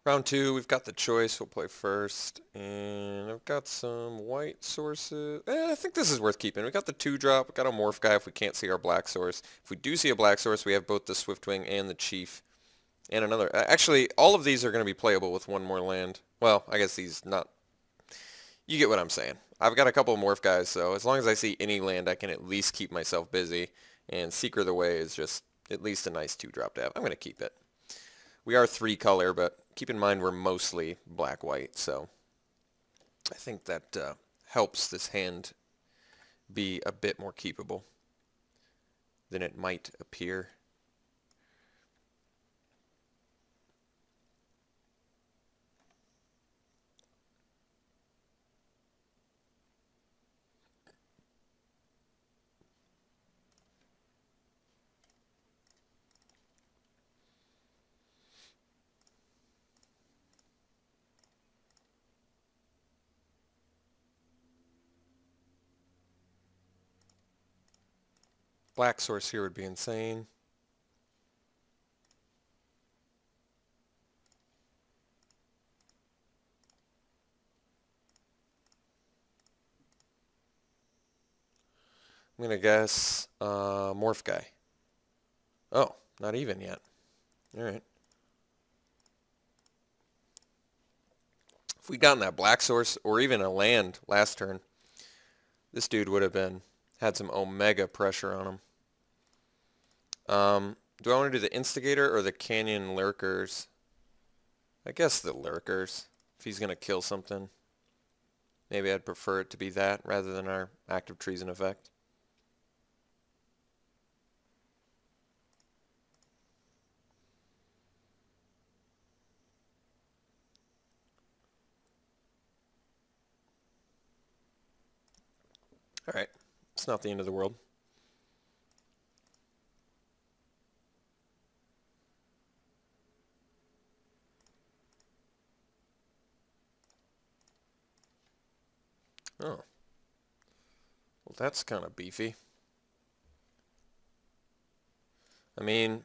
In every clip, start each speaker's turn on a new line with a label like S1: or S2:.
S1: Round two, we've got the choice. We'll play first. And I've got some white sources. I think this is worth keeping. We got the 2-drop. We got a morph guy if we can't see our black source. If we do see a black source, we have both the Swiftwing and the Chief. And another. Actually, all of these are going to be playable with one more land. Well, I guess these not. You get what I'm saying. I've got a couple of morph guys, so as long as I see any land, I can at least keep myself busy. And Seeker of the Way is just at least a nice 2-drop to have. I'm going to keep it. We are 3-color, but keep in mind we're mostly black-white, so I think that helps this hand be a bit more keepable than it might appear. Black source here would be insane. I'm going to guess morph guy. Oh, not even yet. All right. If we'd gotten that black source or even a land last turn, this dude would have had some omega pressure on him. Do I want to do the Instigator or the Canyon Lurkers? I guess the Lurkers, if he's going to kill something. Maybe I'd prefer it to be that rather than our active treason effect. Alright, it's not the end of the world. Oh. Well, that's kind of beefy. I mean,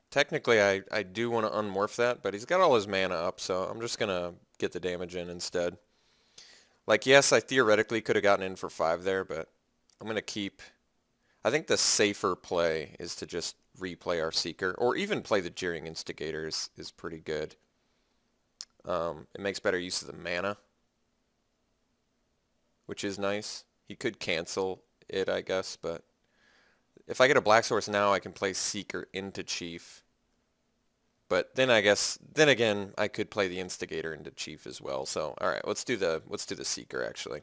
S1: technically I do want to unmorph that, but he's got all his mana up, so I'm just going to get the damage in instead. Like, yes, I theoretically could have gotten in for 5 there, but I'm going to keep... I think the safer play is to just replay our Seeker, or even play the Jeering Instigator is pretty good. It makes better use of the mana, which is nice. He could cancel it, I guess, but if I get a black source now, I can play Seeker into Chief. But then then again, I could play the Instigator into Chief as well. So, all right, let's do the Seeker actually.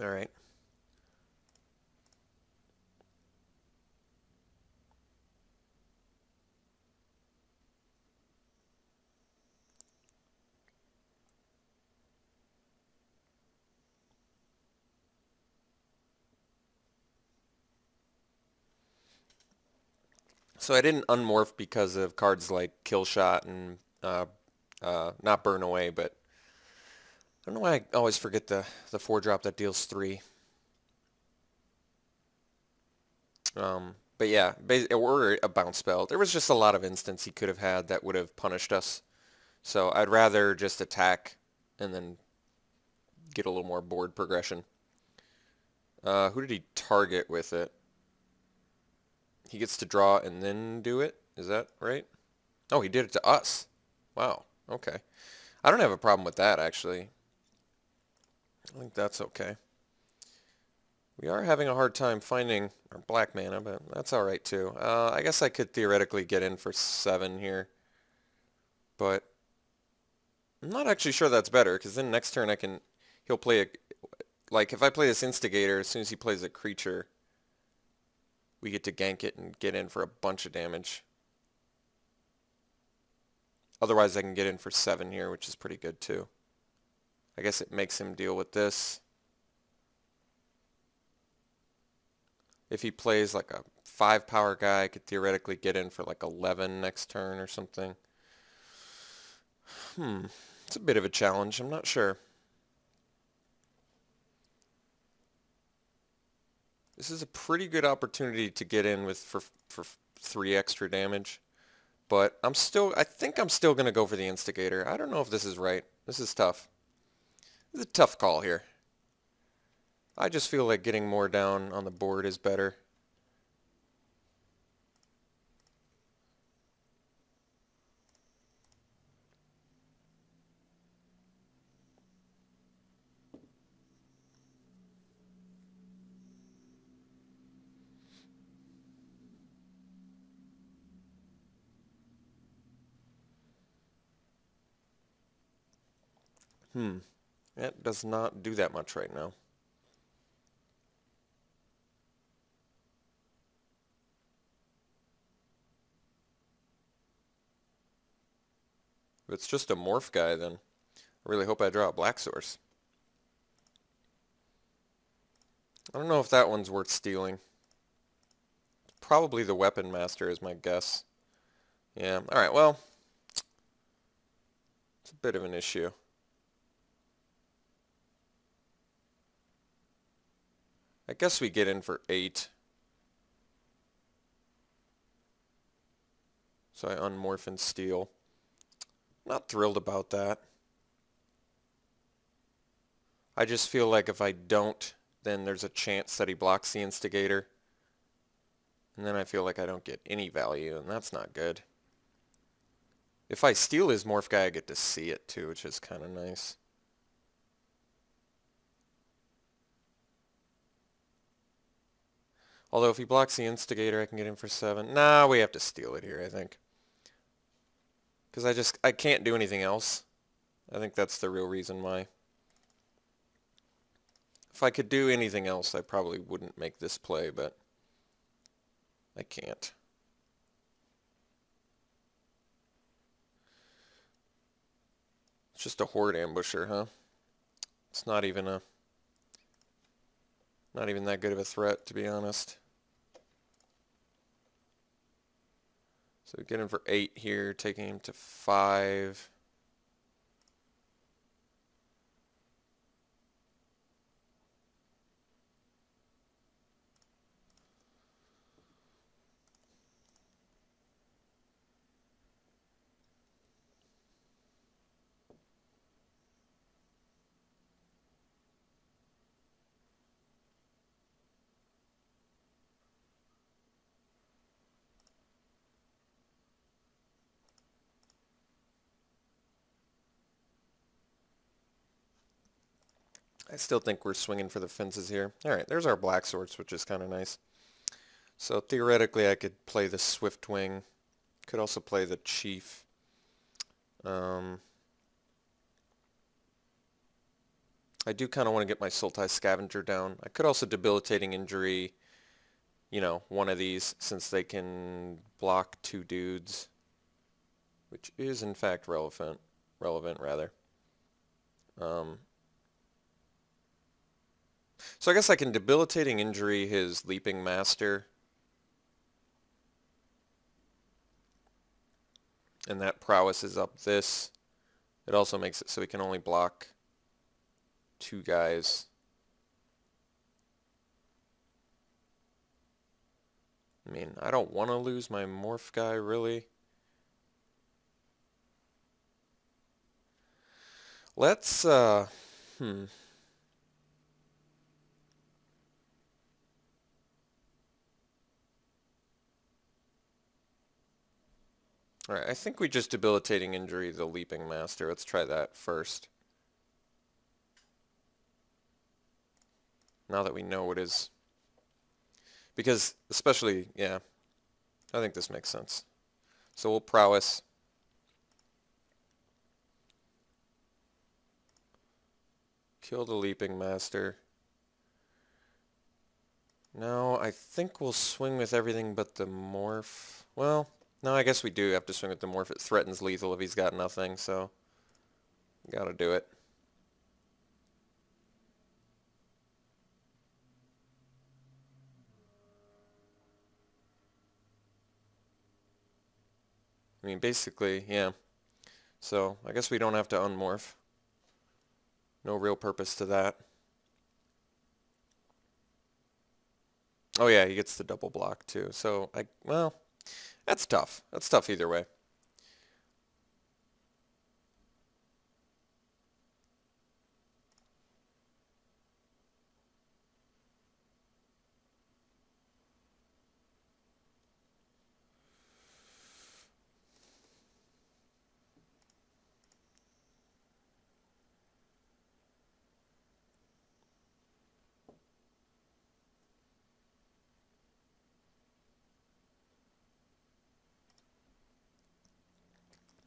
S1: All right. So I didn't unmorph because of cards like Kill Shot and not Burn Away, but I don't know why I always forget the 4-drop that deals 3. But yeah, or a bounce spell. There was just a lot of instance he could have had that would have punished us. So I'd rather just attack and then get a little more board progression. Who did he target with it? He gets to draw and then do it? Is that right? Oh, he did it to us. Wow. Okay. I don't have a problem with that, actually. I think that's okay. We are having a hard time finding our black mana, but that's alright too. I guess I could theoretically get in for 7 here. But I'm not actually sure that's better, because then next turn he'll play like if I play this Instigator, as soon as he plays a creature, we get to gank it and get in for a bunch of damage. Otherwise I can get in for 7 here, which is pretty good too. I guess it makes him deal with this. If he plays like a 5 power guy. I could theoretically get in for like 11 next turn or something. It's a bit of a challenge. I'm not sure. This is a pretty good opportunity to get in with for 3 extra damage. But I think I'm still going to go for the Instigator. I don't know if this is right. This is tough. This is a tough call here. I just feel like getting more down on the board is better. It does not do that much right now. If it's just a morph guy, then I really hope I draw a black source. I don't know if that one's worth stealing. Probably the Weapon Master is my guess. Yeah, alright, well, it's a bit of an issue. I guess we get in for 8. So I unmorph and steal. Not thrilled about that. I just feel like if I don't, then there's a chance that he blocks the Instigator. And then I feel like I don't get any value, and that's not good. If I steal his morph guy, I get to see it too, which is kind of nice. Although if he blocks the Instigator, I can get him for 7. Nah, we have to steal it here, I think. Because I can't do anything else. I think that's the real reason why. If I could do anything else, I probably wouldn't make this play, but I can't. It's just a Horde Ambusher, huh? It's not even that good of a threat, to be honest. So we get him for 8 here, taking him to 5. I still think we're swinging for the fences here. Alright, there's our black swords, which is kind of nice. So theoretically I could play the Swiftwing. Could also play the Chief. I do kind of want to get my Sultai Scavenger down. I could also Debilitating Injury, you know, one of these, since they can block 2 dudes. Which is in fact relevant rather. So I guess I can Debilitating Injury his Leaping Master. And that prowess is up this. It also makes it so he can only block 2 guys. I mean, I don't want to lose my morph guy, really. Let's, Alright, I think we just Debilitating Injury the Leaping Master. Let's try that first. Now that we know what is... Because, especially, yeah, I think this makes sense. So we'll Prowess. Kill the Leaping Master. No, I think we'll swing with everything but the morph. Well, no, I guess we do have to swing with the morph. It threatens lethal if he's got nothing, so gotta do it. I mean, basically, yeah. So I guess we don't have to unmorph. No real purpose to that. Oh yeah, he gets the double block too. So well, that's tough. That's tough either way.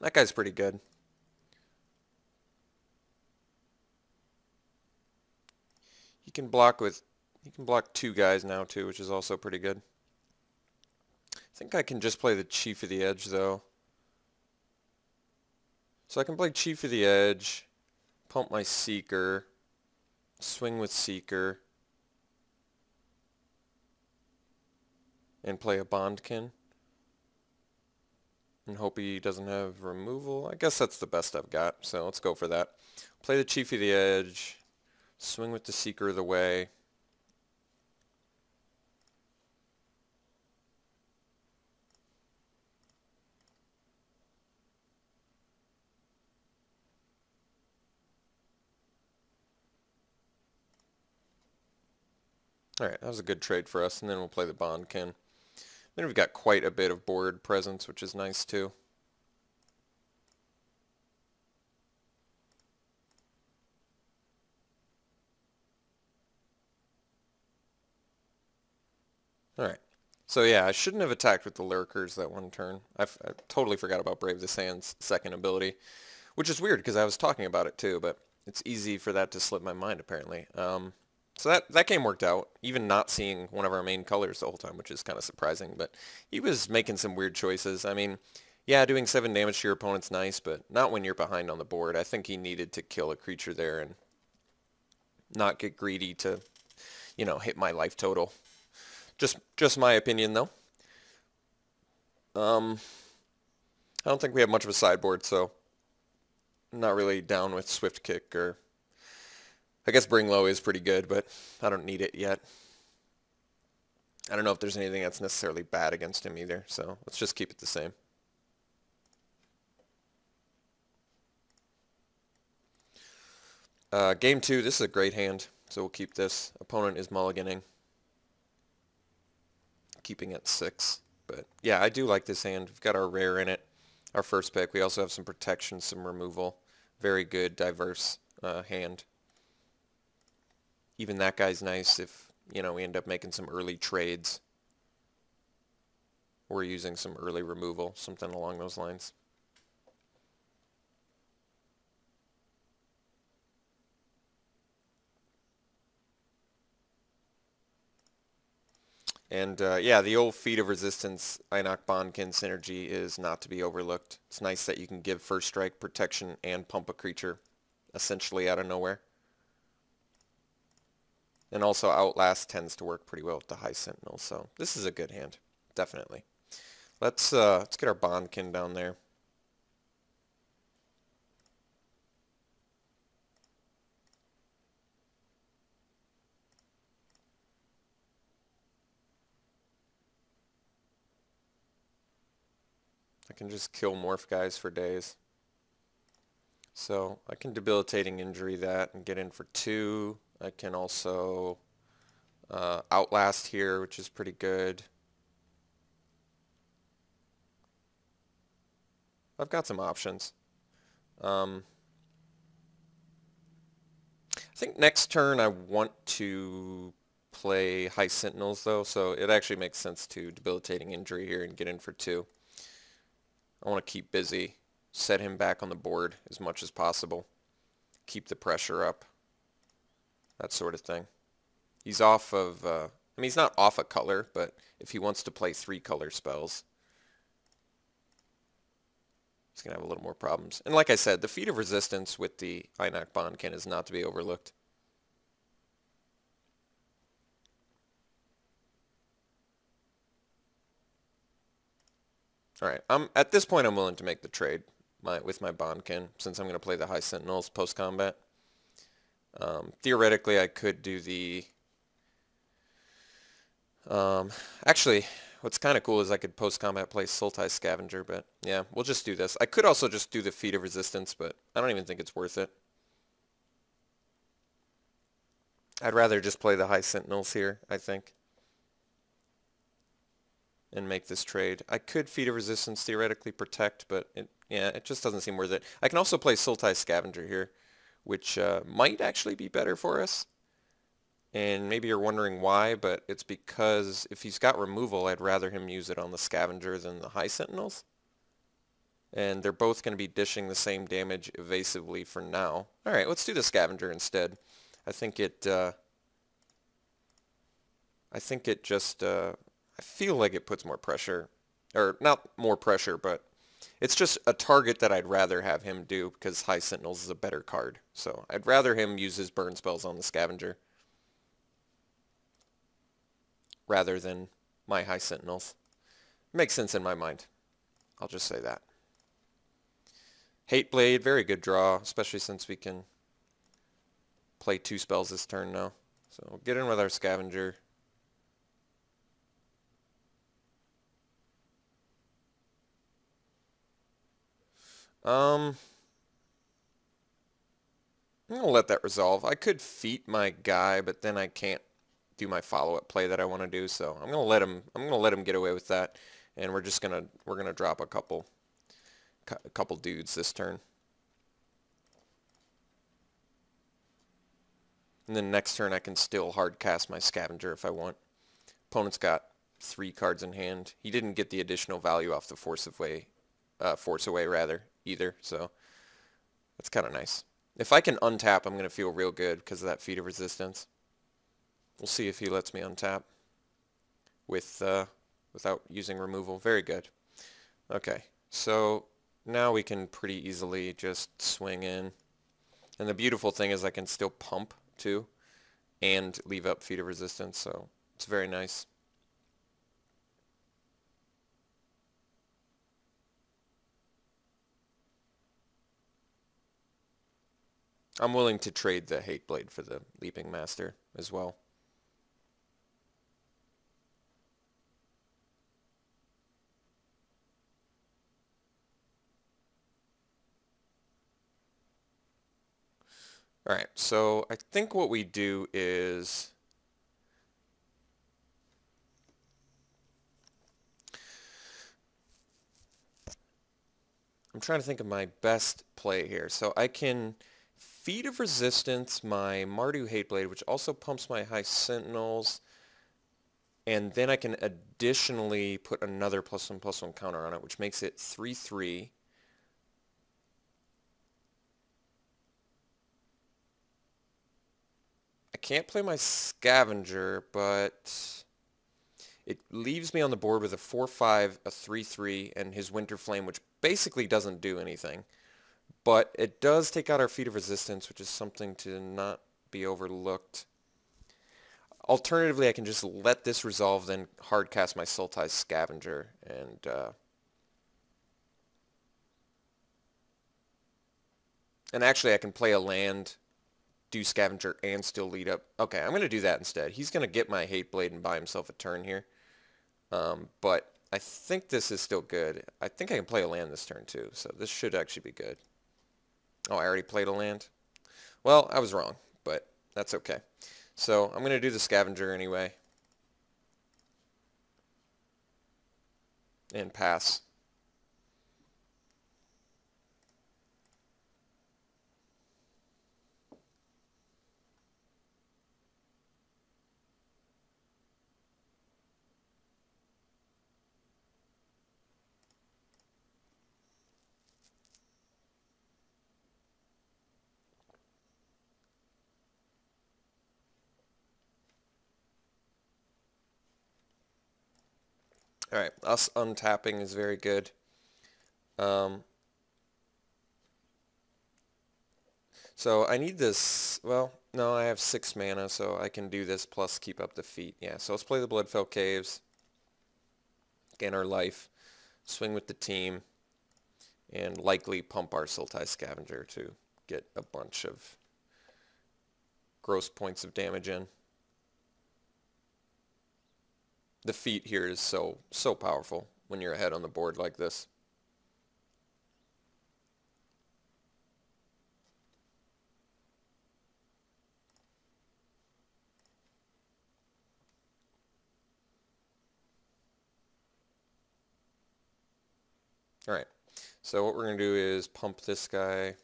S1: That guy's pretty good. He can block two guys now too, which is also pretty good. I think I can just play the Chief of the Edge though. So I can play Chief of the Edge, pump my Seeker, swing with Seeker, and play a Bondkin. And hope he doesn't have removal. I guess that's the best I've got, so let's go for that. Play the Chief of the Edge, swing with the Seeker of the Way. Alright, that was a good trade for us, and then we'll play the Bondkin. Then we've got quite a bit of board presence, which is nice too. Alright. So yeah, I shouldn't have attacked with the Lurkers that one turn. I totally forgot about Brave the Sand's second ability, which is weird because I was talking about it too, but it's easy for that to slip my mind apparently. So that game worked out, even not seeing one of our main colors the whole time, which is kind of surprising, but he was making some weird choices. I mean, yeah, doing 7 damage to your opponent's nice, but not when you're behind on the board. I think he needed to kill a creature there and not get greedy to, hit my life total. Just my opinion, though. I don't think we have much of a sideboard, so I'm not really down with Swift Kick or... I guess Bring Low is pretty good, but I don't need it yet. I don't know if there's anything that's necessarily bad against him either, so let's just keep it the same. Game 2, this is a great hand, so we'll keep this. Opponent is mulliganing. Keeping at 6. But yeah, I do like this hand. We've got our rare in it. Our first pick. We also have some protection, some removal. Very good, diverse hand. Even that guy's nice if, we end up making some early trades. Or using some early removal, something along those lines. And yeah, the old Feat of Resistance Einok Bondkin synergy is not to be overlooked. It's nice that you can give First Strike, protection, and pump a creature essentially out of nowhere. And also Outlast tends to work pretty well with the High Sentinel, so this is a good hand, definitely. Let's get our Bondkin down there. I can just kill morph guys for days. So I can Debilitating Injury that and get in for 2. I can also Outlast here, which is pretty good. I've got some options. I think next turn I want to play High Sentinels though, so it actually makes sense to Debilitating Injury here and get in for 2. I want to keep busy, set him back on the board as much as possible, keep the pressure up, that sort of thing. He's off of, I mean, he's not off a color, but if he wants to play 3 color spells, he's going to have a little more problems. And like I said, the Feat of Resistance with the Einok Bondkin is not to be overlooked. Alright, at this point I'm willing to make the trade with my Bonkin, since I'm going to play the High Sentinels post-combat. Theoretically, I could do the... actually, what's kind of cool is I could post-combat play Sultai Scavenger, but yeah, we'll just do this. I could also just do the Feat of Resistance, but I don't even think it's worth it. I'd rather just play the High Sentinels here, I think, and make this trade. I could Feat of Resistance theoretically protect, but yeah, it just doesn't seem worth it. I can also play Sultai Scavenger here, which might actually be better for us. And maybe you're wondering why, but it's because if he's got removal, I'd rather him use it on the Scavenger than the High Sentinels. And they're both going to be dishing the same damage evasively for now. Alright, let's do the Scavenger instead. I think it just, I feel like it puts more pressure, or not more pressure, but it's just a target that I'd rather have him do because High Sentinels is a better card. So I'd rather him use his burn spells on the Scavenger rather than my High Sentinels. Makes sense in my mind. I'll just say that. Hateblade, very good draw, especially since we can play 2 spells this turn now. So we'll get in with our Scavenger. I'm going to let that resolve. I could feat my guy, but then I can't do my follow-up play that I want to do, so I'm going to let him get away with that, and we're going to drop a couple dudes this turn. And then next turn I can still hard cast my Scavenger if I want. Opponent's got 3 cards in hand. He didn't get the additional value off the Force Away rather either, so that's kind of nice. If I can untap, I'm going to feel real good because of that Feat of Resistance. We'll see if he lets me untap without using removal. Very good. Okay, so now we can pretty easily just swing in. And the beautiful thing is I can still pump too and leave up Feat of Resistance, so it's very nice. I'm willing to trade the Hateblade for the Leaping Master as well. Alright, so I think what we do is... I'm trying to think of my best play here. So I can Feat of Resistance my Mardu Hateblade, which also pumps my High Sentinels, and then I can additionally put another +1/+1 counter on it, which makes it 3/3. I can't play my Scavenger, but it leaves me on the board with a 4/5, a 3/3, and his Winter Flame, which basically doesn't do anything. But it does take out our Feat of Resistance, which is something to not be overlooked. Alternatively, I can just let this resolve, then hard cast my Sultai Scavenger, and actually I can play a land, do Scavenger, and still lead up. Okay, I'm going to do that instead. He's going to get my Hateblade and buy himself a turn here. But I think this is still good. I think I can play a land this turn too, so this should actually be good. Oh, I already played a land? Well, I was wrong, but that's okay. So I'm going to do the Scavenger anyway. And pass. Alright, us untapping is very good. So I need this, well, no, I have 6 mana, so I can do this plus keep up the feat. Yeah, so let's play the Bloodfell Caves. Gain our life. swing with the team, and likely pump our Sultai Scavenger to get a bunch of gross points of damage in. The feat here is so powerful when you're ahead on the board like this. All right, so what we're going to do is pump this guy.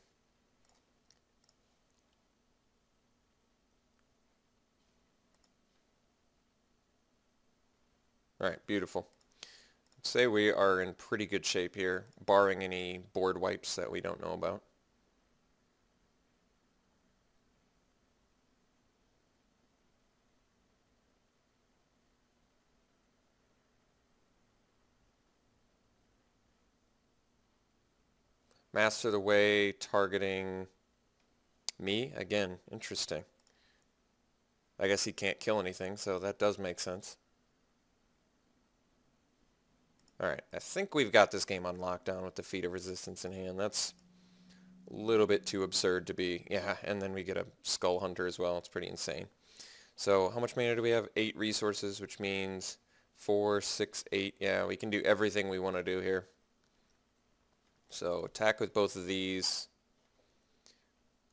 S1: All right, beautiful. I'd say we are in pretty good shape here, barring any board wipes that we don't know about. Master the Way targeting me? Again, interesting. I guess he can't kill anything, so that does make sense. Alright, I think we've got this game on lockdown with the Feat of Resistance in hand. That's a little bit too absurd to be... Yeah, and then we get a Skull Hunter as well. It's pretty insane. So how much mana do we have? 8 resources, which means 4, 6, 8. Yeah, we can do everything we want to do here. So attack with both of these.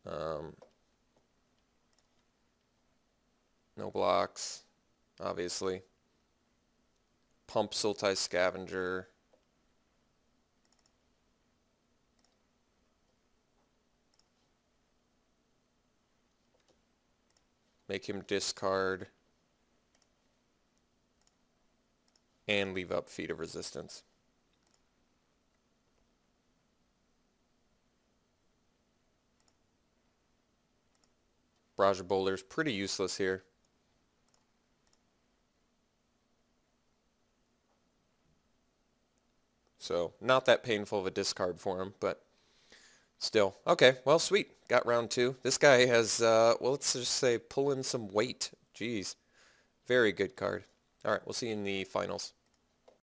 S1: No blocks, obviously. Pump Sultai Scavenger. Make him discard. And leave up Feat of Resistance. Barrage of Boulders, pretty useless here. So, not that painful of a discard for him, but still. Okay, well, sweet. Got round 2. This guy has, well, let's just say pull in some weight. Jeez. Very good card. All right, we'll see you in the finals.